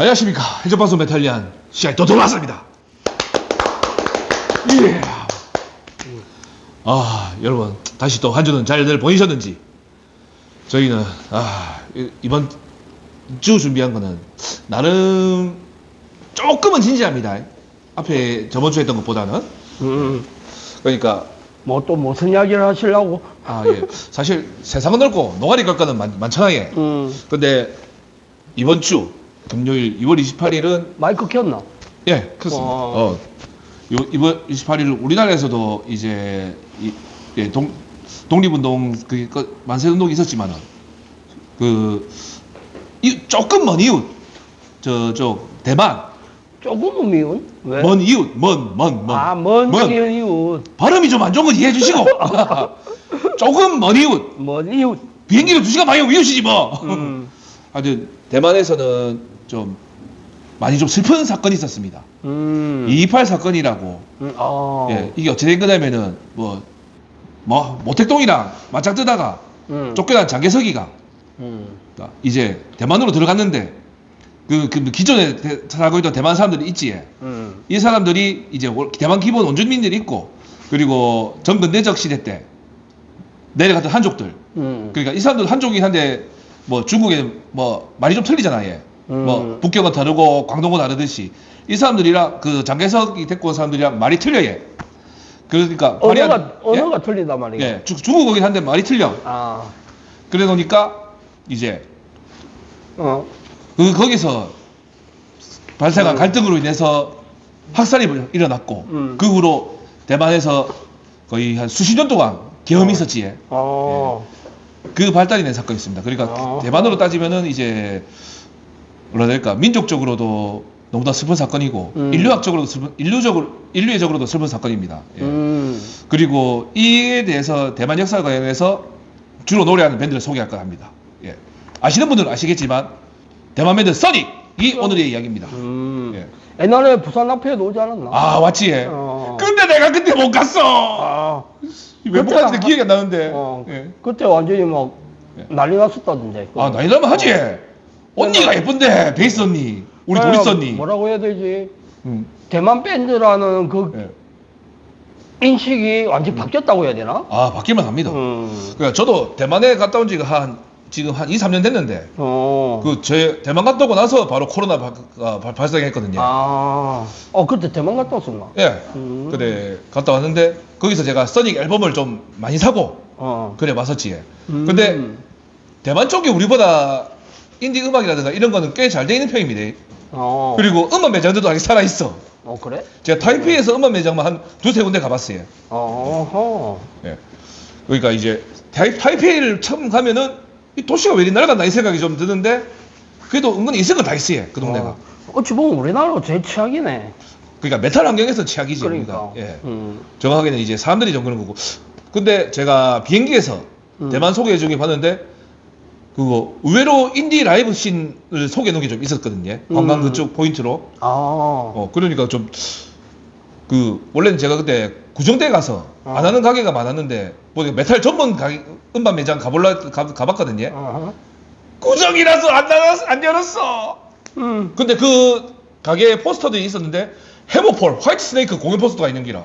안녕하십니까. 해적방송 메탈리안 시간이 또 돌아왔습니다. 예. 여러분 다시 또 한 주는 잘들 보내셨는지. 저희는 이번 주 준비한 거는 나름 조금은 진지합니다. 앞에 저번 주에 했던 것보다는. 그러니까 뭐 또 무슨 이야기를 하시려고? 예. 사실 세상은 넓고 노가리 걸 거는 많잖아요. 근데 이번 주 금요일 2월 28일은 마이크 켰나? 예, 그렇습니다. 이번 28일 우리나라에서도 이제 독립운동 만세운동이 있었지만은 조금 먼 이웃 저쪽 대만 조금은 미운? 왜? 먼 이웃 먼 먼 이웃. 발음이 좀 안 좋은 건 이해해 주시고 조금 먼 이웃 먼 이웃. 비행기를 2시간 반이면 이웃이지 뭐. 하여튼 대만에서는 좀 많이 좀 슬픈 사건이 있었습니다. 228 사건이라고. 예, 이게 어찌 된 거냐면은 뭐 모택동이랑 맞짱 뜨다가 쫓겨난 장개석이가 이제 대만으로 들어갔는데 그 기존에 살고 있던 대만 사람들이 있지. 이 사람들이 이제 대만 기본 원주민들이 있고, 그리고 전근대적 시대 때 내려갔던 한족들. 그러니까 이 사람들 한족이긴 한데 뭐 중국에 뭐 말이 좀 틀리잖아. 얘. 뭐 북경은 다르고 광동은 다르듯이 이 사람들이랑 그 장개석이 데리고 온 사람들이랑 말이 틀려. 얘. 그러니까 언어가 틀리단 말이야. 예, 중국어긴 한데 말이 틀려. 그래 놓으니까 이제 거기서 발생한 갈등으로 인해서 학살이 일어났고, 그 후로 대만에서 거의 한 수십 년 동안 계엄이 있었지. 예. 그 발단이 된 사건이 있습니다. 그러니까 대만으로 따지면은 이제 뭐라 해야 될까, 민족적으로도 너무나 슬픈 사건이고 인류적으로도 슬픈 사건입니다. 예. 그리고 이에 대해서 대만 역사에 관해서 주로 노래하는 밴드를 소개할까 합니다. 예. 아시는 분들은 아시겠지만 대만 밴드 써닉이 오늘의 이야기입니다. 예. 옛날에 부산 앞에도 오지 않았나? 왔지. 예. 근데 내가 그때 못 갔어. 왜 못 갔는지 기억이 안 나는데. 예. 그때 완전히 막 난리 났었다던데. 난리 나면 하지. 언니가 예쁜데, 베이스 언니, 우리 도리스 언니. 뭐라고 해야 되지? 대만 밴드라는 인식이 완전히 바뀌었다고 해야 되나? 바뀔만 합니다. 그러니까 저도 대만에 갔다 온 지가 지금 한 2, 3년 됐는데, 대만 갔다 오고 나서 바로 코로나가 발생했거든요. 그때 대만 갔다 왔었나? 예. 그래, 갔다 왔는데, 거기서 제가 써닉 앨범을 좀 많이 사고, 그래, 왔었지. 근데, 대만 쪽이 우리보다 인디 음악이라든가 이런 거는 꽤 잘 돼 있는 편입니다. 그리고 음악 매장들도 아직 살아있어. 그래? 제가 타이페이에서 음악 매장만 한 두세 군데 가봤어요. 예. 그러니까 이제, 타이페이를 처음 가면은, 이 도시가 왜 이리 낡았나 이 생각이 좀 드는데, 그래도 은근히 있을 건 다 있어요, 그 동네가. 어찌 보면 우리나라가 제일 최악이네. 그러니까 메탈 환경에서 최악이지. 그러니까. 예. 정확하게는 이제 사람들이 좀 그런 거고. 근데 제가 비행기에서 대만 소개 중에 봤는데, 의외로 인디 라이브 씬을 소개해 놓은 게 좀 있었거든요. 관광 그쪽 포인트로. 그러니까 좀, 원래는 제가 그때 구정대에 가서 안 하는 가게가 많았는데, 메탈 전문 음반 매장 가봤거든요. 구정이라서 안 열었어. 근데 그 가게에 포스터들이 있었는데, 해머폴, 화이트 스네이크 공연 포스터가 있는 기라.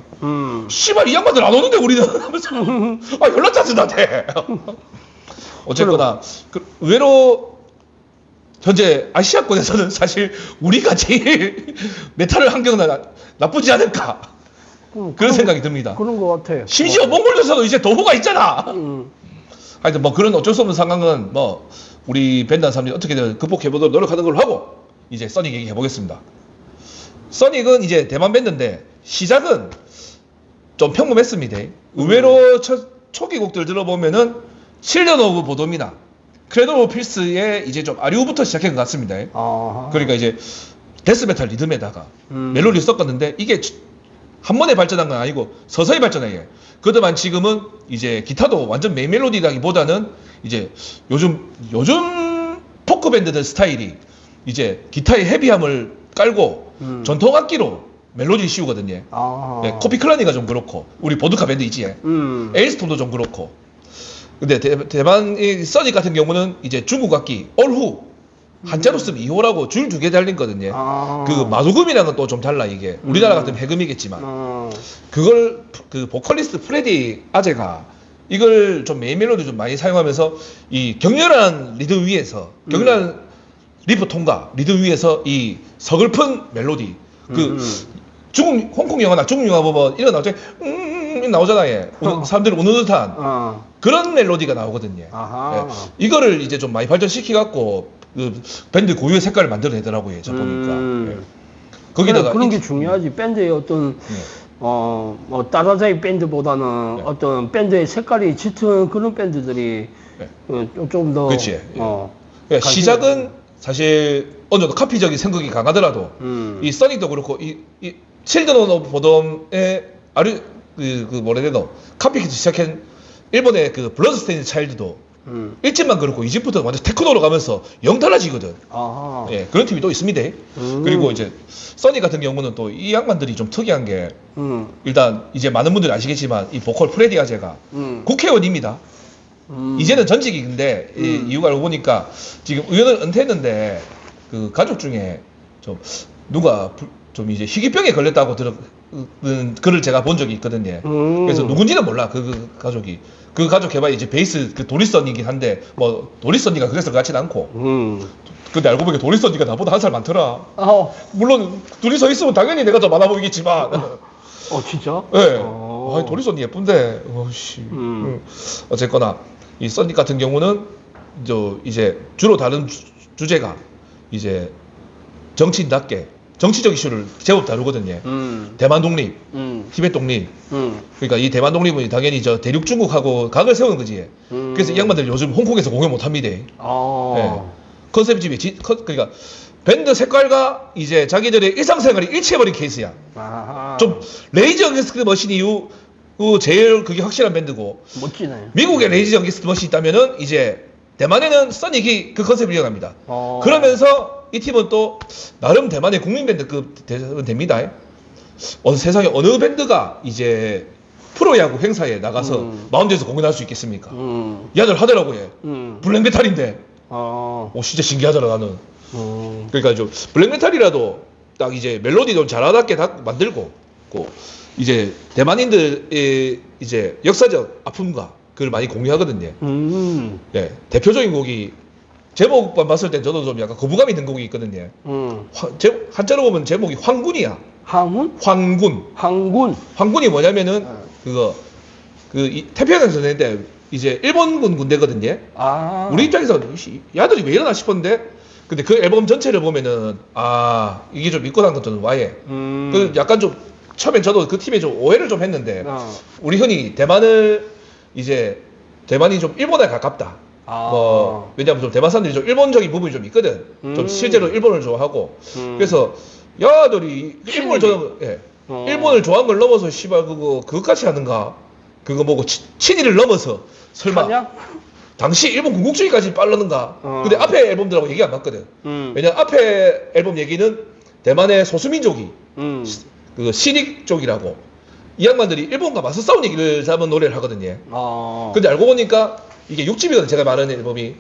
씨발, 이 양반들 안 오는데 우리는 하면서. 연락 짜증나대. 어쨌거나, 의외로, 현재 아시아권에서는 사실 우리가 제일 메탈 환경은 나쁘지 않을까. 그런 생각이 듭니다. 그런 것 같아. 심지어 몽골에서도 이제 도호가 있잖아. 하여튼 그런 어쩔 수 없는 상황은 우리 밴드 한 사람들이 어떻게든 극복해보도록 노력하는 걸로 하고, 이제 써닉 얘기해보겠습니다. 써닉은 이제 대만 밴드인데, 시작은 좀 평범했습니다. 의외로 초기 곡들 들어보면은, 실련 오브 보돔이나 크레도 오브 필스의 이제 좀 아리오부터 시작한 것 같습니다. 그러니까 이제 데스메탈 리듬에다가 멜로디를 썼었는데, 이게 한 번에 발전한 건 아니고 서서히 발전해요. 그렇지만 지금은 이제 기타도 완전 메인 멜로디라기보다는 이제 요즘 포크 밴드들 스타일이 이제 기타의 헤비함을 깔고 전통 악기로 멜로디를 씌우거든요. 코피 클라니가 좀 그렇고, 우리 보드카 밴드 있지. 에일스톰도 좀 그렇고. 근데 대만의 써닉 같은 경우는 이제 중국 악기, 얼후, 한자로 쓰면 2호라고 줄 2개 달린거든요. 아. 그 마두금이랑은 또 좀 달라 이게. 우리나라 같으면 해금이겠지만. 그걸 그 보컬리스트 프레디 아제가 이걸 좀 메인 멜로디 좀 많이 사용하면서 이 격렬한 리듬 위에서 격렬한 리프 통과 리듬 위에서 이 서글픈 멜로디 그 중국 홍콩 영화나 중국 영화 보면 이런 나오죠. 나오잖아요. 사람들이 우는 듯한 그런 멜로디가 나오거든요. 예. 이거를 이제 좀 많이 발전시키 갖고 그 밴드 고유의 색깔을 만들어내더라고요. 저 보니까. 예. 거기다가 그런 게 중요하지. 밴드의 어떤 뭐 따라자이 밴드보다는 어떤 밴드의 색깔이 짙은 그런 밴드들이 좀 더 그렇지. 그러니까 시작은 사실 어느 정도 카피적인 생각이 강하더라도 이 써닉도 그렇고 이 칠드온 오브 보덤의 그 뭐라 해야 되노 카피해서 시작한 일본의 그 블러드스테인 차일드도 1집만 그렇고 2집부터 완전 테크노로 가면서 영 달라지거든. 아하. 예, 그런 팀이 또 있습니다. 그리고 이제 써니 같은 경우는 또 이 양반들이 좀 특이한 게 일단 이제 많은 분들이 아시겠지만 이 보컬 프레디 아제가 국회의원입니다. 이제는 전직인데 이유가 알고 보니까 지금 의원을 은퇴했는데 그 가족 중에 좀 누가 좀 이제 희귀병에 걸렸다고 들은 글을 제가 본 적이 있거든요. 그래서 누군지는 몰라 그 가족이. 그 가족 개발 이제 베이스 그 도리선이긴 한데 뭐 도리선이가 그래서 같진 않고. 근데 알고 보니까 도리선이가 나보다 한 살 많더라. 물론 둘이 서 있으면 당연히 내가 더 많아 보이겠지만. 진짜? 네. 도리선이 예쁜데. 어쨌거나 이 썬니 같은 경우는 이제 주로 다른 주제가 이제 정치인답게 정치적 이슈를 제법 다루거든요. 대만 독립, 티베트 독립. 그러니까 이 대만 독립은 당연히 저 대륙 중국하고 각을 세우는 거지. 그래서 이 양반들 요즘 홍콩에서 공연 못 합니다. 네. 컨셉집이 그러니까 밴드 색깔과 이제 자기들의 일상생활이 일치해버린 케이스야. 좀 레이저 어게인스트 머신 이후 제일 그게 확실한 밴드고. 멋지네. 미국에 레이저 어게인스트 머신이 있다면은 이제 대만에는 써닉이 그 컨셉을 이어갑니다. 그러면서 이 팀은 또 나름 대만의 국민밴드급 됩니다. 세상에 어느 밴드가 이제 프로야구 행사에 나가서 마운드에서 공연할 수 있겠습니까? 이 아들 하더라고요. 블랙메탈인데. 진짜 신기하더라 나는. 그러니까 좀 블랙메탈이라도 딱 이제 멜로디 좀 잘하답게 다 만들고 이제 대만인들의 이제 역사적 아픔과 그걸 많이 공유하거든요. 네, 대표적인 곡이 제목만 봤을 땐 저도 좀 약간 거부감이 든 곡이 있거든요. 한자로 보면 제목이 황군이야. 황군? 황군이 뭐냐면은 태평양 전쟁 때 이제 일본군 군대거든요. 우리 입장에서 야들이 왜 이러나 싶었는데 근데 그 앨범 전체를 보면은 이게 좀 믿고 산 것들은 와해. 그 약간 좀 처음엔 저도 그 팀에 좀 오해를 좀 했는데 우리 흔히 대만이 좀 일본에 가깝다. 왜냐면 좀 대만 사람들이 좀 일본적인 부분이 좀 있거든. 좀 실제로 일본을 좋아하고. 그래서 야들이 일본을 좋아하는 걸 넘어서 씨발 그거까지 하는가? 그거 뭐고 친일을 넘어서 설마 하냐? 당시 일본 군국주의까지 빨랐는가? 근데 앞에 앨범들하고 얘기 안 맞거든. 왜냐면 앞에 앨범 얘기는 대만의 소수민족이 그 시닉 쪽이라고 이 양반들이 일본과 맞서 싸운 얘기를 잡은 노래를 하거든요. 근데 알고 보니까 이게 6집이거든. 제가 말하는 앨범이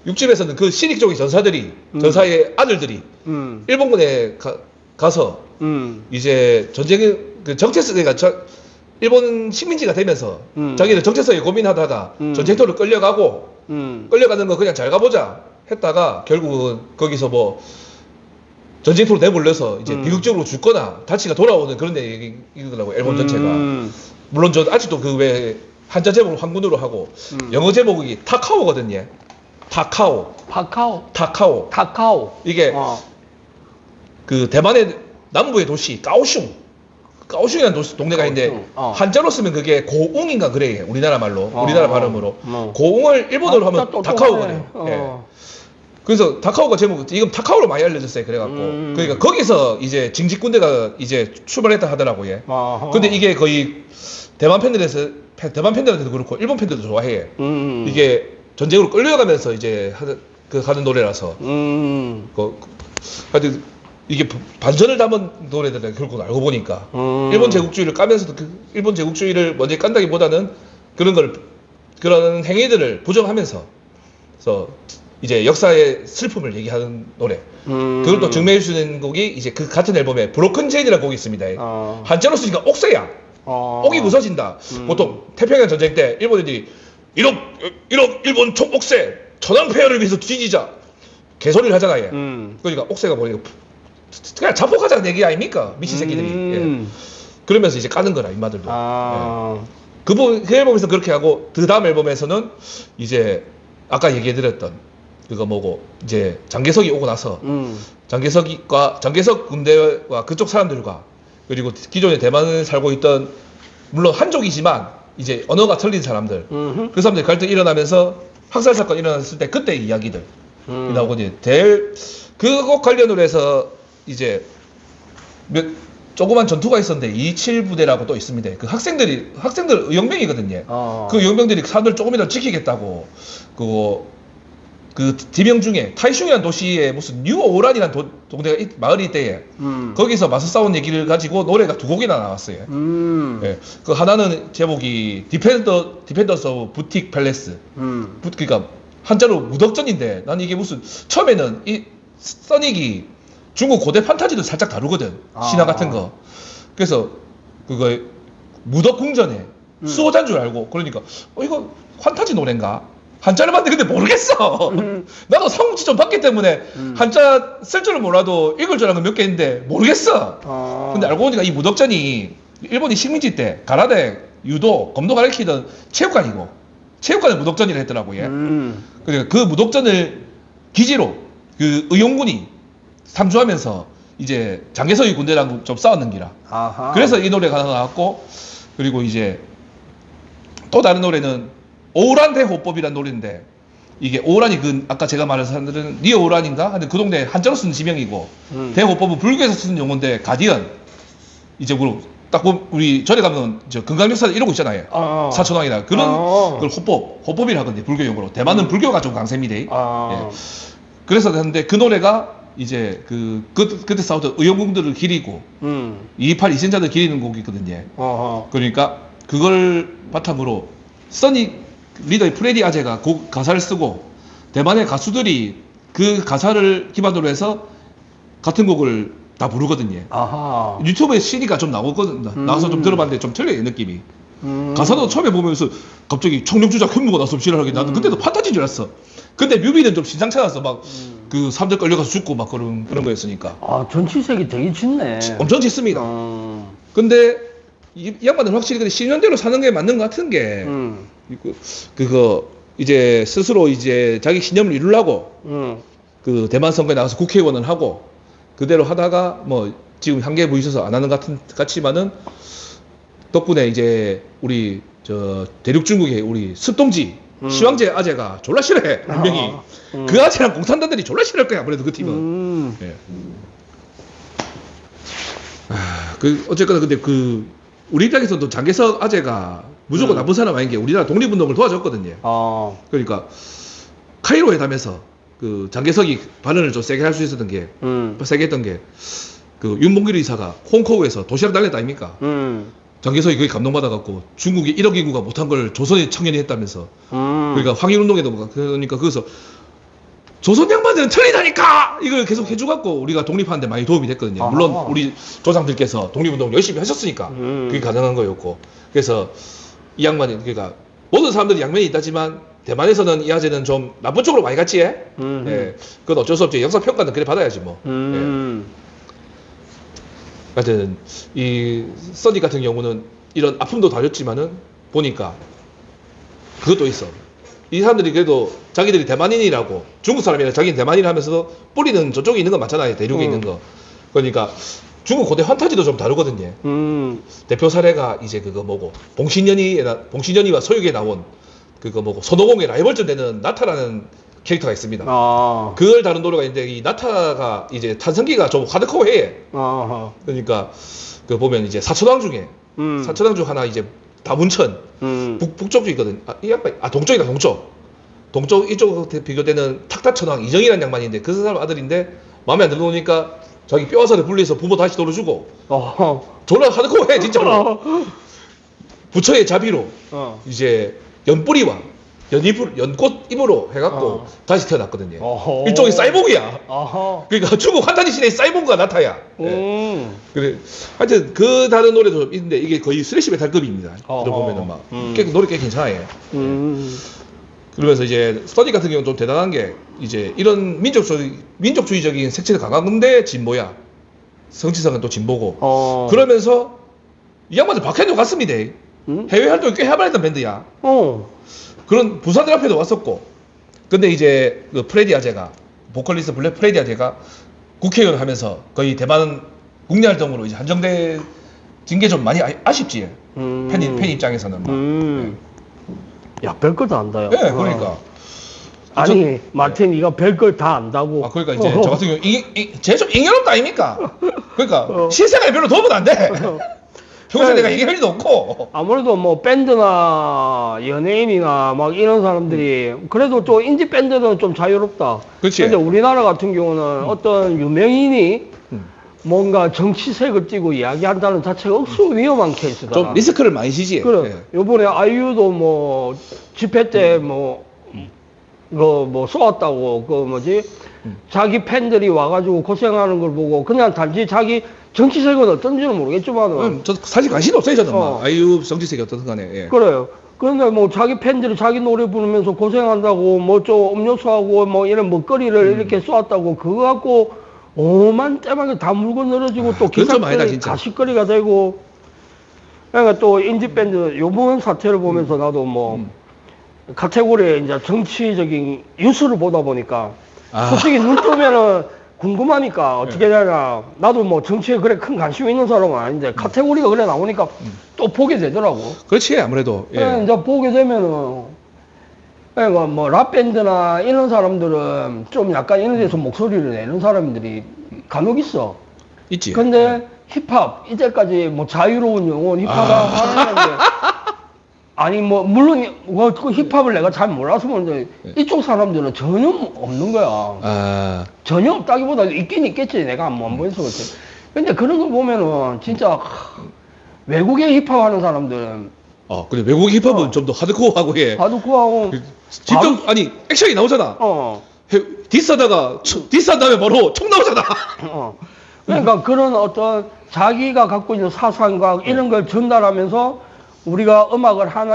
6집에서는 그 시닉 쪽의 전사의 아들들이 일본군에 가서 이제 전쟁의 그 정체성가 일본 식민지가 되면서 자기들 정체성에 고민하다가 전쟁터로 끌려가는 거 그냥 잘 가보자 했다가 결국은 거기서 뭐 전쟁터로 내몰려서 이제 비극적으로 죽거나 다치가 돌아오는 그런 얘기더라고요. 앨범 전체가. 물론 저 아직도 그 외에 한자 제목을 황군으로 하고 영어 제목이 타카오거든요. 타카오. 이게 그 대만의 남부의 도시 까오슝이라는 동네가 있는데 한자로 쓰면 그게 고웅인가 그래. 우리나라 말로. 우리나라 발음으로. 고웅을 일본어로 하면 타카오거든요. 예. 그래서 타카오가 제목 이건 타카오로 많이 알려졌어요. 그래갖고 그러니까 거기서 이제 징집 군대가 이제 출발했다 하더라고요. 근데 이게 거의 대만 팬들한테도 그렇고 일본 팬들도 좋아해. 이게 전쟁으로 끌려가면서 이제 하는 노래라서. 하여튼 이게 반전을 담은 노래들은 결국 알고 보니까 일본 제국주의를 까면서도 일본 제국주의를 먼저 깐다기보다는 그런 행위들을 부정하면서 그래서 이제 역사의 슬픔을 얘기하는 노래. 그걸 또 증명해 주는 곡이 이제 그 같은 앨범에 브로큰 제인이라는 곡이 있습니다. 한자로 쓰니까 옥새야. 옥이 부서진다. 보통 태평양 전쟁 때 일본인들이 이런 일본 총옥새 천황폐하를 위해서 뒤지자 개소리를 하잖아요. 그러니까 옥새가 뭐냐 그냥 자폭하자는 얘기 아닙니까 미친 새끼들이. 예. 그러면서 이제 까는 거라 인마들도. 예. 그 앨범에서 그렇게 하고 그 다음 앨범에서는 이제 아까 얘기해드렸던 그거 뭐고 이제 장개석이 오고 나서 장개석 군대와 그쪽 사람들과 그리고 기존에 대만을 살고 있던 물론 한족이지만 이제 언어가 틀린 사람들 그 사람들 갈등이 일어나면서 학살 사건 일어났을 때 그때 이야기들 나오고 이제 그것 관련으로 해서 이제 조그만 전투가 있었는데 27부대라고 또 있습니다. 그 학생들 의용병이거든요. 그 의용병들이 사람들 조금이라도 지키겠다고 그 지명 중에 타이슝이라는 도시에 무슨 뉴오란이라는 동네가 마을이 있대요. 거기서 맞서 싸운 얘기를 가지고 노래가 2곡이나 나왔어요. 예. 그 하나는 제목이 디펜더스 오브 부틱 팰레스. 그러니까 한자로 무덕전인데 난 이게 무슨 처음에는 이 써닉이 중국 고대 판타지도 살짝 다루거든. 신화 같은 거. 그래서 그거 무덕궁전에 수호자인 줄 알고 그러니까 이거 판타지 노래인가? 한자를 봤는데 근데 모르겠어. 나도 삼국지 좀 봤기 때문에 한자 쓸 줄은 몰라도 읽을 줄 아는 건 몇 개 있는데 모르겠어. 근데 알고 보니까 이 무덕전이 일본이 식민지 때 가라데, 유도, 검도 가르치던 체육관이고 체육관을 무덕전이라 했더라고요. 그러니까 그 무덕전을 기지로 그 의용군이 삼주하면서 이제 장개석이 군대랑 좀 싸웠는 기라. 그래서 이 노래가 나왔고 그리고 이제 또 다른 노래는 오우란 대호법이라는 노래인데 이게 오우란이 그 아까 제가 말한 사람들은 니오우란인가 하여튼 그 동네 한자로 쓰는 지명이고 대호법은 불교에서 쓰는 용어인데 가디언 이제 딱 보면 우리 절에 가면 저 금강역사 이러고 있잖아요. 사천왕이나 그런 걸 호법이라 하거든요. 불교 용어로. 대만은 불교가 좀 강세입니다. 예. 그래서 했는데 그 노래가 이제 그때 싸우던 의용군들을 기리고 228 이생자들 기리는 곡이거든요. 그러니까 그걸 바탕으로 써니 리더의 프레디 아제가 가사를 쓰고 대만의 가수들이 그 가사를 기반으로 해서 같은 곡을 다 부르거든요. 유튜브에 CD가 좀 나오거든요. 나와서 좀 들어봤는데 좀 틀려요 느낌이. 가사도 처음에 보면서 갑자기 청룡주자 현무가 나서 지랄하게 나는 그때도 판타지인 줄 알았어. 근데 뮤비는 좀 신상치 않았어. 막 그 사람들 끌려가서 죽고 막 그런 거였으니까. 전치색이 되게 짙네. 엄청 짙습니다. 근데 이 양반은 확실히 근데 신년대로 사는 게 맞는 것 같은 게 그거 이제 스스로 이제 자기 신념을 이루려고 그 대만 선거에 나가서 국회의원을 하고 그대로 하다가 뭐 지금 한계에 부딪혀서 안 하는 같지만은 덕분에 이제 우리 저 대륙 중국의 우리 습동지 시황제 아재가 졸라 싫어해 분명히. 그 아재랑 공산당들이 졸라 싫어할 거야 아무래도 그 팀은. 예. 어쨌거나 근데 우리 입장에서도 장개석 아재가 무조건 나쁜 사람 아닌 게 우리나라 독립운동을 도와줬거든요. 그러니까 카이로 회담에서 그 장개석이 발언을 좀 세게 할 수 있었던 게 세게 했던 게 그 윤봉길 의사가 홍커우에서 도시락 달랬다 아닙니까? 장개석이 그게 감동받아갖고 중국이 1억 인구가 못한 걸 조선의 청년이 했다면서. 그러니까 황일운동에도 그러니까 거기서 조선 양반들은 틀리다니까 이걸 계속 해줘갖고 우리가 독립하는데 많이 도움이 됐거든요. 물론 우리 조상들께서 독립운동 열심히 하셨으니까 그게 가능한 거였고. 그래서 이 양반이 그러니까 모든 사람들이 양면이 있다지만 대만에서는 이 아재는 좀 나쁜 쪽으로 많이 갔지. 예. 그건 어쩔 수 없지. 역사 평가는 그래 받아야지 뭐. 하여튼 이 써니 같은 경우는 이런 아픔도 다뤘지만은 보니까 그것도 있어. 이 사람들이 그래도 자기들이 대만인이라고 중국 사람이라 자기는 대만인 하면서도 뿌리는 저쪽에 있는 거 맞잖아요. 대륙에 있는 거. 그러니까 중국 고대 환타지도 좀 다루거든요. 대표 사례가 이제 그거 뭐고 봉신연이와 서유기에 나온 그거 뭐고 손오공의 라이벌전 되는 나타라는 캐릭터가 있습니다. 그걸 다룬 노래가 있는데 이 나타가 이제 탄성기가 좀 하드코어해. 그러니까 그 보면 이제 사천왕 중에 사천왕 중 하나 이제 다문천 북쪽이 있거든. 이 양반 동쪽이다 동쪽 이쪽 비교되는 탁다천왕 이정이라는 양반인데 그 사람 아들인데 마음에 안 들어오니까 자기 뼈화살을 분리해서 부모 다시 돌려주고 졸라 하드코어해 진짜로. 부처의 자비로 이제 연꽃 입으로 해갖고 다시 태어났거든요. 어허. 일종의 사이보그야. 아하. 그러니까 중국 환타지 시대의 사이보그가 나타야. 예. 그래. 하여튼 그 다른 노래도 있는데 이게 거의 슬래시 메탈급입니다. 들어보면은 막 노래 꽤 괜찮아요. 그러면서 이제 써니 같은 경우는 좀 대단한 게 이제 이런 민족주의적인 색채가 강한데 진보야. 정치성은 또 진보고. 그러면서 이 양반들 박해도 갔습니다. 해외 활동을 꽤 해봤던 밴드야. 그런 부산들 앞에도 왔었고. 근데 이제 그 프레디 아제가 보컬리스트 프레디 아제가 국회의원 하면서 거의 대만 국내 활동으로 이제 한정된 게 좀 많이 아쉽지. 팬 입장에서는 막. 야, 별걸 다 안다요. 네, 그러니까. 아니, 마틴이가 별걸 다 안다고. 그러니까 이제 저 같은 경우 쟤 좀 잉여롭다 아닙니까? 그러니까 실생활에 별로 도움은 안 돼. 평소에 내가 얘기할 일도 없고. 아무래도 뭐 밴드나 연예인이나 막 이런 사람들이 그래도 또 인디 밴드는 좀 자유롭다. 그렇지. 근데 우리나라 같은 경우는 어떤 유명인이 뭔가 정치색을 띠고 이야기한다는 자체가 억수 위험한 케이스다. 좀 리스크를 많이 지지. 그래. 예. 요번에 아이유도 뭐 집회 때 뭐 쏘았다고 그 뭐지 자기 팬들이 와가지고 고생하는 걸 보고 그냥 단지 자기 정치색은 어떤지는 모르겠지만 저 사실 관심이 없어요 저는. 아이유 정치색이 어떻든 간에. 예. 그래요. 그런데 뭐 자기 팬들이 자기 노래 부르면서 고생한다고 뭐 좀 음료수하고 뭐 이런 먹거리를 이렇게 쏘았다고 그거 갖고 오만 떼막에 다 물고 늘어지고 또 기사거리 가십거리가 되고. 그러니까 또 인디 밴드 요번 사태를 보면서 나도 뭐 카테고리에 이제 정치적인 뉴스를 보다 보니까 솔직히 눈 뜨면은 궁금하니까 어떻게 되냐. 나도 뭐 정치에 그래 큰 관심이 있는 사람은 아닌데 카테고리가 그래 나오니까 또 보게 되더라고. 그렇지 아무래도. 예. 이제 보게 되면은 그러니까 뭐 랍밴드나 이런 사람들은 좀 약간 이런 데서 목소리를 내는 사람들이 간혹 있어. 있지. 근데 힙합 이때까지 뭐 자유로운 영혼 힙합을 하는데 아니 뭐 물론 그 힙합을 내가 잘 몰라서 그런데 이쪽 사람들은 전혀 없는 거야. 전혀 없다기보다 있긴 있겠지. 내가 안 보여서 그렇지. 근데 그런 거 보면은 진짜 외국의 힙합 하는 사람들은 근데 외국 힙합은 좀 더 하드코어하고 해. 하드코어하고 직접 아니 액션이 나오잖아. 디스하다가 디스한 다음에 바로 총 나오잖아. 그러니까 그런 어떤 자기가 갖고 있는 사상과 이런 걸 전달하면서 우리가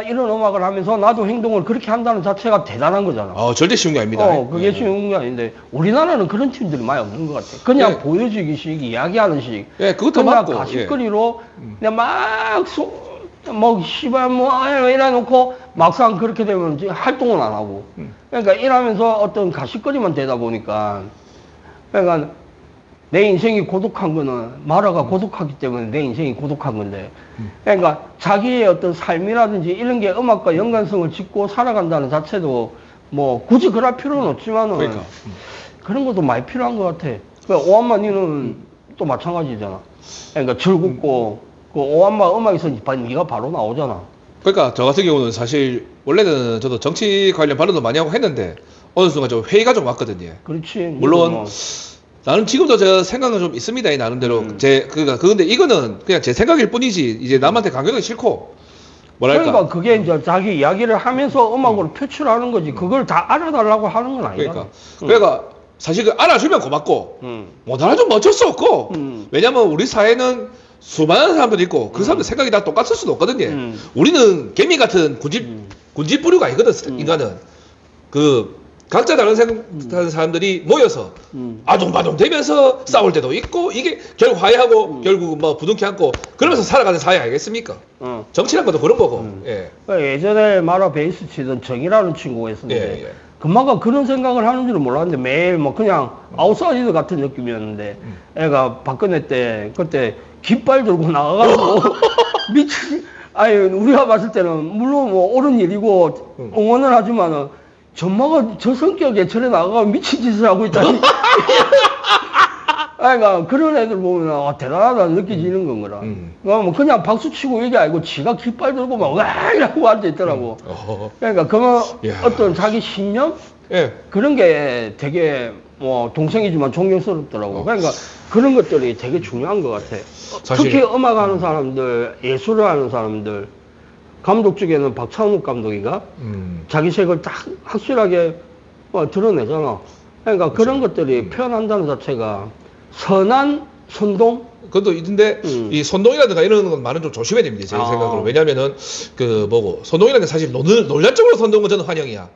이런 음악을 하면서 나도 행동을 그렇게 한다는 자체가 대단한 거잖아. 절대 쉬운 게 아닙니다. 그게 쉬운 게 아닌데 우리나라는 그런 팀들이 많이 없는 것 같아. 그냥 보여주기식, 이야기하는 식. 그것도 그냥 맞고. 가십거리로 그냥 뭐 씨발 뭐 이래놓고 막상 그렇게 되면 이제 활동은 안 하고. 그러니까 이러면서 어떤 가십거리만 되다 보니까 그러니까 내 인생이 고독한 거는 마라가 고독하기 때문에 내 인생이 고독한 건데 그러니까 자기의 어떤 삶이라든지 이런 게 음악과 연관성을 짓고 살아간다는 자체도 뭐 굳이 그럴 필요는 없지만은 그런 것도 많이 필요한 것 같아. 그러니까 오한마니는 또 마찬가지잖아. 그러니까 즐겁고 그 오한마 음악에서 네가 바로 나오잖아. 그러니까 저 같은 경우는 사실 원래는 저도 정치 관련 발언도 많이 하고 했는데 어느 순간 좀 회의가 좀 왔거든요. 그렇지. 물론 나는 지금도 제가 생각은 좀 있습니다. 이 나름대로 그런데 이거는 그냥 제 생각일 뿐이지 이제 남한테 강요하기 싫고 뭐랄까. 그러니까 그게 이제 자기 이야기를 하면서 음악으로 표출하는 거지. 그걸 다 알아달라고 하는 건 아니야. 그러니까 사실 그 알아주면 고맙고 못 알아주면 어쩔 수 없고 왜냐면 우리 사회는 수많은 사람들이 있고 그 사람들 생각이 다 똑같을 수도 없거든요. 우리는 개미 같은 군집 부류가 아니거든. 인간은 각자 다른 생각하는 사람들이 모여서 아동바동 되면서 싸울 때도 있고 이게 결국 화해하고 결국 뭐 부둥켜 안고 그러면서 살아가는 사회 아니겠습니까? 정치란 것도 그런 거고. 예전에 마라 베이스 치던 정이라는 친구가 있었는데 금마가 그런 생각을 하는 줄은 몰랐는데 매일 뭐 그냥 아웃사이더 같은 느낌이었는데 애가 박근혜 때 그때 깃발 들고 나가가지고 미친 아니 우리가 봤을 때는 물론 뭐 옳은 일이고 응원을 하지만은 전마가 저 성격에 저래 나가고 미친 짓을 하고 있다니. 그러니까 그런 애들 보면 대단하다 느껴지는 건거라. 뭐 그냥 박수 치고 이게 아니고 지가 깃발 들고 막 와 이러고 앉아 있더라고. 그러니까 그거 어떤 자기 신념 그런 게 되게 뭐 동생이지만 존경스럽더라고. 그러니까 그런 것들이 되게 중요한 것 같아. 특히 음악하는 사람들, 예술을 하는 사람들 감독 중에는 박찬욱 감독이가 자기 색을 딱 확실하게 드러내잖아. 그러니까 그런 것들이 표현한다는 자체가 선한 선동? 그것도 있는데 이 선동이라든가 이런 건 말은 좀 조심해야 됩니다. 제 생각으로. 왜냐면은 그 뭐고 선동이라는 게 사실 논리적으로 선동은 저는 환영이야.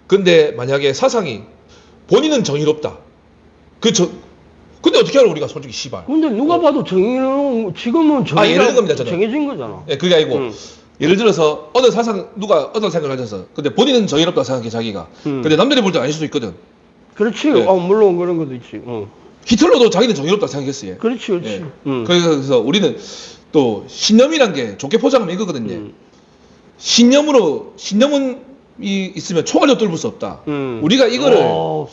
근데 만약에 사상이 본인은 정의롭다. 근데 어떻게 알아 우리가 솔직히 씨발. 근데 누가 봐도 정의로운 지금은 예를 든 겁니다, 저는. 정해진 거잖아. 예, 그게 아니고 예를 들어서 어느 사상 누가 어떤 생각을 하셔서 근데 본인은 정의롭다 생각해 자기가. 근데 남들이 볼 때 아닐 수도 있거든. 그렇지. 네. 물론 그런 것도 있지. 히틀러도 자기는 정의롭다 생각했어요. 그렇지, 그렇지. 예. 그래서 우리는 또 신념이란 게 좋게 포장하면 이거거든요. 신념은 있으면 총알도 뚫을 수 없다. 우리가 이거를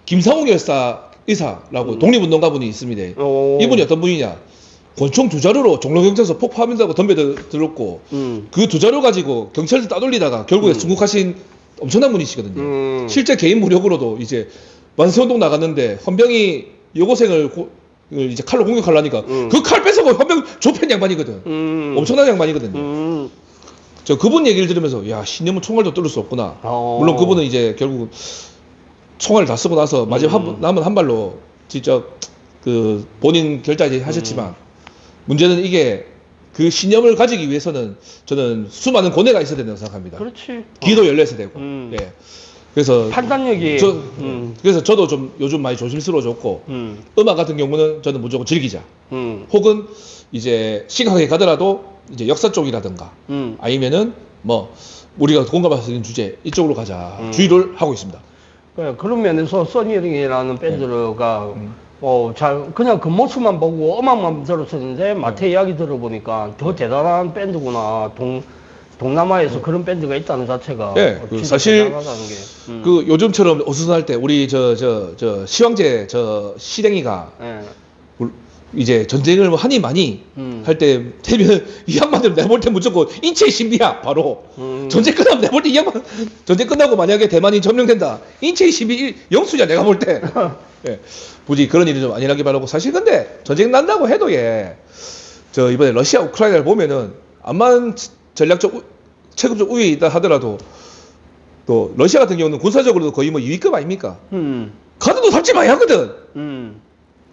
김상욱 의사라고 독립운동가분이 있습니다. 이분이 어떤 분이냐? 권총 2자루로 종로경찰서 폭파하면서 덤벼들었고 그 2자루 가지고 경찰들 따돌리다가 결국에 순국하신 엄청난 분이시거든요. 실제 개인 무력으로도 이제 만세운동 나갔는데 헌병이 여고생을 이제 칼로 공격하려니까 그 칼 뺏어고 헌병 좁힌 양반이거든. 엄청난 양반이거든요. 저 그분 얘기를 들으면서 야 신념은 총알도 뚫을 수 없구나. 물론 그분은 이제 결국 총알을 다 쓰고 나서 마지막 남은 한 발로 직접 그 본인 결단을 하셨지만 문제는 이게 그 신념을 가지기 위해서는 저는 수많은 고뇌가 있어야 된다고 생각합니다. 그렇지. 귀도 열려야 되고. 예. 그래서 판단력이. 그래서 저도 좀 요즘 많이 조심스러워졌고 음악 같은 경우는 저는 무조건 즐기자. 혹은 이제 시각에 가더라도 이제 역사 쪽이라든가 아니면은 뭐 우리가 공감할 수 있는 주제 이쪽으로 가자 주의를 하고 있습니다. 그런 면에서 써니링이라는 밴드가 그냥 그 모습만 보고 음악만 들었었는데 마태 이야기 들어보니까 더 대단한 밴드구나. 동남아에서 그런 밴드가 있다는 자체가 그 사실 대단하다는 게. 그 요즘처럼 어수선할 때 우리 저 시황제 실행이가 이제 전쟁을 하니 많이 할 때 되면 이 양반들 내가 볼 때 무조건 인체의 신비야 바로 전쟁 끝나면 내가 볼 때 이 양반 전쟁 끝나고 만약에 대만이 점령된다 인체의 신비 영수야 내가 볼 때 굳이 그런 일이 좀 아니라기 바라고 사실 근데 전쟁 난다고 해도 저 이번에 러시아 우크라이나를 보면은 암만 전략적 체급적 우위에 있다 하더라도 또 러시아 같은 경우는 군사적으로도 거의 뭐 2위급 아닙니까? 가드도 삽질 많이 하거든.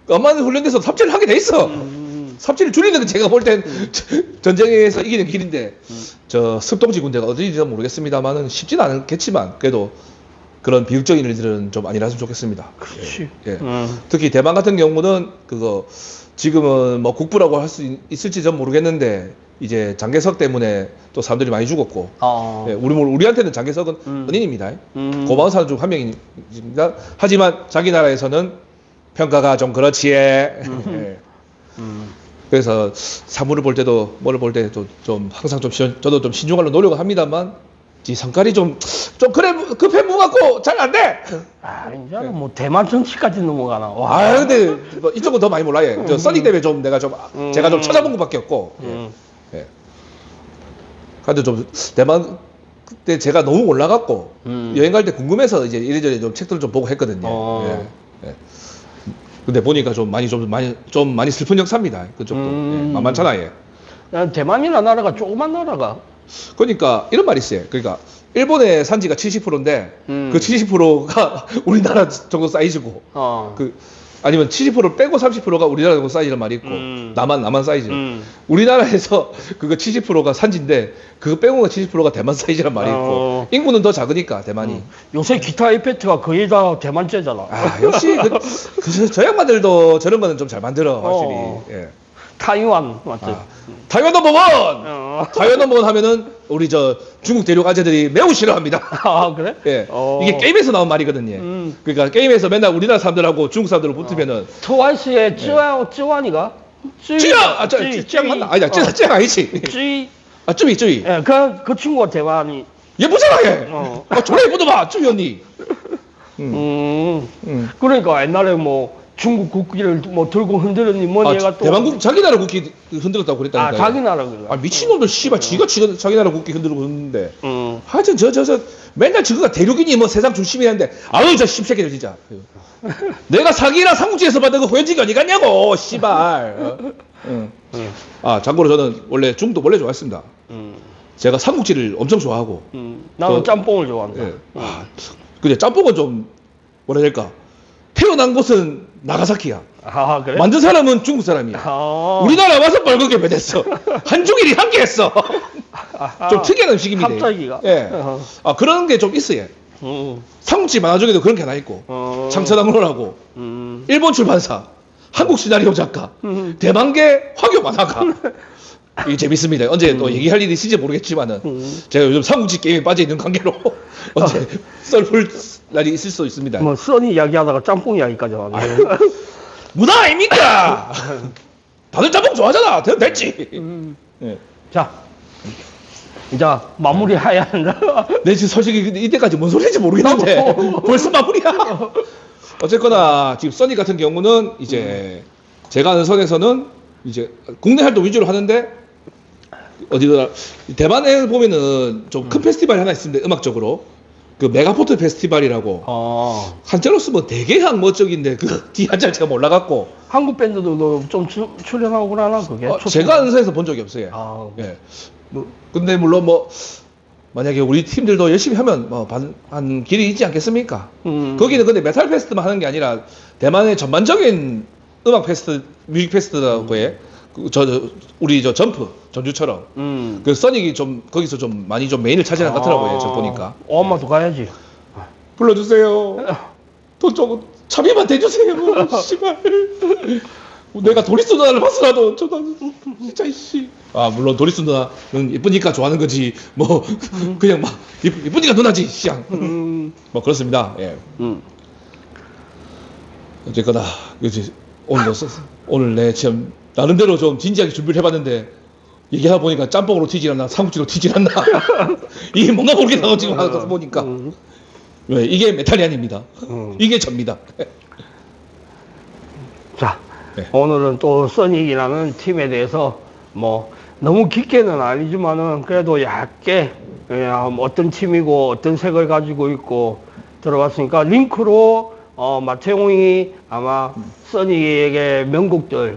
엄마는 훈련돼서 삽질을 하게 돼 있어. 삽질을 줄이는 건 제가 볼 땐 전쟁에서 이기는 길인데 저 습동지 군대가 어디인지 모르겠습니다만은 쉽지는 않겠지만 그래도 그런 비극적인 일들은 좀 아니랐으면 좋겠습니다. 그렇지. 특히 대만 같은 경우는 그거 지금은 뭐 국부라고 할 수 있을지 전 모르겠는데 이제 장개석 때문에 또 사람들이 많이 죽었고 우리한테는 장개석은 은인입니다. 고마운 사람 중 한 명입니다. 하지만 자기 나라에서는 평가가 좀 그렇지. 그래서 사물을 볼 때도 뭐를 볼 때도 좀 항상 저도 좀 신중하려 노력을 합니다만 지 성깔이 좀 그래 급해 무겁고 잘 안 돼. 이제 뭐 대만 정치까지 넘어가나. 와. 근데 뭐 이쪽은 더 많이 몰라요. 저 써니 때문에 좀 내가 제가 좀 찾아본 것밖에 없고. 근데 좀 대만 그때 제가 너무 올라갔고 여행 갈 때 궁금해서 이제 이래저래 좀 책들을 좀 보고 했거든요. 근데 보니까 좀 많이 슬픈 역사입니다. 그쪽도 만만찮아요. 대만이라는 나라가 조그만 나라가. 그러니까 이런 말이 있어요. 그러니까 일본의 산지가 70%인데 그 70%가 우리나라 정도 사이즈고 아니면 70%를 빼고 30%가 우리나라 정도 사이즈란 말이 있고 남한 사이즈. 우리나라에서 그거 70%가 산지인데 그거 빼고가 70%가 대만 사이즈란 말이 있고 인구는 더 작으니까 대만이. 요새 기타 이펙트가 거의 다 대만제잖아. 역시 저 양반들도 저런 거는 좀 잘 만들어 확실히. 타이완 맞지? 타이완 넘버원! 타이완 넘버원 하면은 우리 저 중국 대륙 아재들이 매우 싫어합니다. 그래? 이게 게임에서 나온 말이거든요. 그러니까 게임에서 맨날 우리나라 사람들하고 중국 사람들을 붙으면은 트와이스의 쯔완이가? 쯔양 맞나? 아니다, 쯔양 아니지. 쯔위. 그 친구가 대만이. 예쁘잖아, 얘. 졸라 예쁘더만, 쯔위 언니. 그러니까 옛날에 뭐 중국 국기를 뭐 들고 흔들었니 뭐 얘가 또 대만국 자기 나라 국기 흔들었다고 그랬다니까. 자기 나라 그거. 미친놈들 씨발 지가 자기 나라 국기 흔들고 흔드는데. 하여튼 저 맨날 저거가 대륙이니 뭐 세상 중심이었는데 아유 저 씹새끼들 진짜. 내가 사기랑 삼국지에서 받은 그 호연지가 어디 갔냐고 씨발. 참고로 저는 원래 중국도 원래 좋아했습니다. 제가 삼국지를 엄청 좋아하고 나는 짬뽕을 좋아한다. 예. 근데 짬뽕은 좀 뭐라 해야 될까? 태어난 곳은 나가사키야. 아, 그래? 만든 사람은 중국 사람이야. 우리나라 와서 빨갛게 변했어. 한중일이 함께했어. 좀 특이한 음식입니다. 갑자기가. 예. 그런 게 좀 있어요. 삼국지 만화 중에도 그런 게 하나 있고. 창천왕로라고 일본 출판사, 한국 시나리오 작가, 대만계 화교 만화가. 이게 재밌습니다. 언제 또 얘기할 일이 있을지 모르겠지만은 제가 요즘 삼국지 게임에 빠져 있는 관계로 언제 썰풀 날이 있을 수 있습니다. 뭐 써니 이야기하다가 짬뽕 이야기까지 왔네. 문화 아닙니까? 다들 짬뽕 좋아하잖아. 됐지. 예. 자, 이제 마무리 해야 한다. 내 지금 솔직히 이때까지 뭔 소리인지 모르겠는데 벌써 마무리야. 어쨌거나 지금 써니 같은 경우는 이제 제가 아는 선에서는 이제 국내 활동 위주로 하는데 어디가 대만에 보면은 좀 큰 페스티벌이 하나 있습니다. 음악적으로 그 메가포트 페스티벌이라고 한자로 쓰면 대개항 멋적인데 그 뒤 한자를 제가 몰라갖고 한국 밴드도 좀 출연하고 그러나 그게? 제가 아는 선에서 본 적이 없어요. 예. 근데 물론 뭐 만약에 우리 팀들도 열심히 하면 뭐 한 길이 있지 않겠습니까? 거기는 근데 메탈 페스트만 하는 게 아니라 대만의 전반적인 음악 페스트, 뮤직 페스트라고 해. 우리 점프 전주처럼 그 써닉이 좀 거기서 좀 많이 좀 메인을 차지하는 것 같더라고요. 저 보니까. 엄마도 가야지. 불러주세요. 돈 조금 차비만 대주세요. 씨발. 내가 도리스 누나를 봤어라도 진짜 씨. 물론 도리스 누나는 예쁘니까 좋아하는 거지. 뭐 그냥 막 예쁘니까 누나지. 씨양. 뭐 그렇습니다. 예. 어쨌거나 그렇지. 오늘 내 지금 나름대로 좀 진지하게 준비를 해봤는데 얘기하다 보니까 짬뽕으로 튀질 않나 삼국지로 튀질 않나 이게 뭔가 모르겠다고 지금 하다 보니까 왜 이게 메탈이 아닙니다. 이게 접니다. 자, 네. 오늘은 또 써닉이라는 팀에 대해서 뭐 너무 깊게는 아니지만은 그래도 얇게 어떤 팀이고 어떤 색을 가지고 있고 들어봤으니까 링크로 마태용이 아마 써닉에게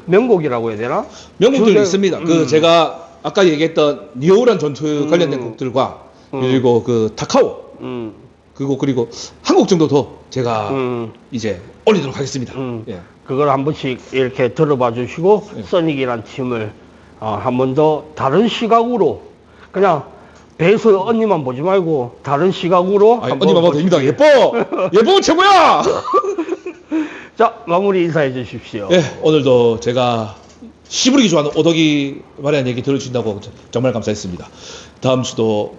명곡이라고 해야 되나? 명곡들이 있습니다. 그 제가 아까 얘기했던 니오우란 전투 관련된 곡들과 그리고 그 타카오 그 곡 그리고 한 곡 정도 더 제가 이제 올리도록 하겠습니다. 예. 그걸 한 번씩 이렇게 들어봐 주시고 써닉이란 팀을 한 번 더 다른 시각으로 그냥 배에서 언니만 보지 말고 다른 시각으로 언니만 봐도 됩니다. 예뻐 최고야. 자, 마무리 인사해 주십시오. 예, 오늘도 제가 시부르기 좋아하는 오덕이 말한 얘기 들어주신다고 정말 감사했습니다. 다음 주도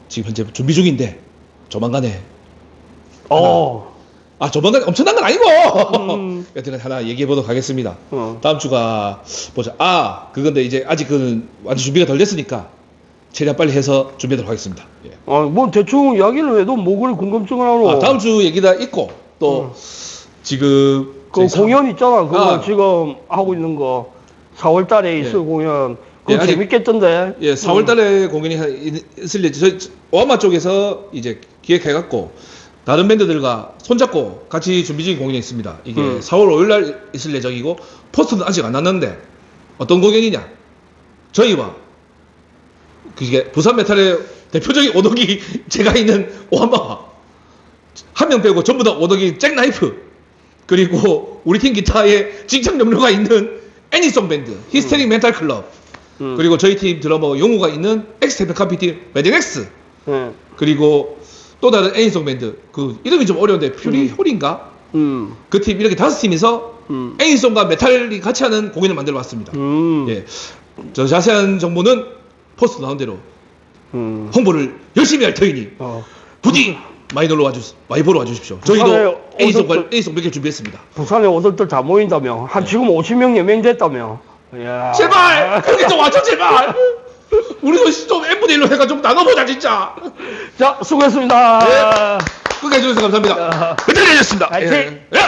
지금 현재 준비 중인데 조만간에 조만간에 엄청난 건 아니고 여튼 하나 얘기해 보도록 하겠습니다. 다음 주가 보자. 그건데 이제 아직은 완전 준비가 덜 됐으니까 최대한 빨리 해서 준비하도록 하겠습니다. 예. 뭐 대충 이야기를 해도 뭐를 궁금증을 하러. 다음 주 얘기가 있고 또 지금 그 공연 있잖아. 그거 지금 하고 있는 거 4월 달에 있을 공연. 그거 재밌겠던데. 예, 4월 달에 공연이 있을 예정. 저희 오하마 쪽에서 이제 기획해 갖고 다른 밴드들과 손잡고 같이 준비 중인 공연이 있습니다. 이게 4월 5일 날 있을 예정이고 포스터는 아직 안 났는데 어떤 공연이냐? 저희와 그게 부산 메탈의 대표적인 오덕이 제가 있는 오하마 한 명 빼고 전부 다 오덕이 잭나이프 그리고 우리 팀 기타에 징창 염료가 있는 애니송 밴드 히스테릭 멘탈 클럽 그리고 저희 팀 드러머 용우가 있는 엑스테펜 카피팀 매딩엑스 그리고 또 다른 애니송 밴드 그 이름이 좀 어려운데 퓨리 홀인가 그 팀 이렇게 5팀이서 애니송과 메탈이 같이 하는 공연을 만들어 봤습니다. 예, 저 자세한 정보는 포스트 나온 대로 홍보를 열심히 할 터이니 부디 많이 보러 와주십시오. 저희도 애니송 몇 개 준비했습니다. 부산에 오덕들 다 모인다며. 지금 50명 예명됐다며. 이야. 제발 그렇게 좀 와줘 제발. 우리도 좀 n분의 1로 해가 좀 나눠보자 진짜. 자, 수고했습니다. 네. 끝까지 해주셔서 감사합니다. 끝까지 해주셨습니다. 파이팅! 예.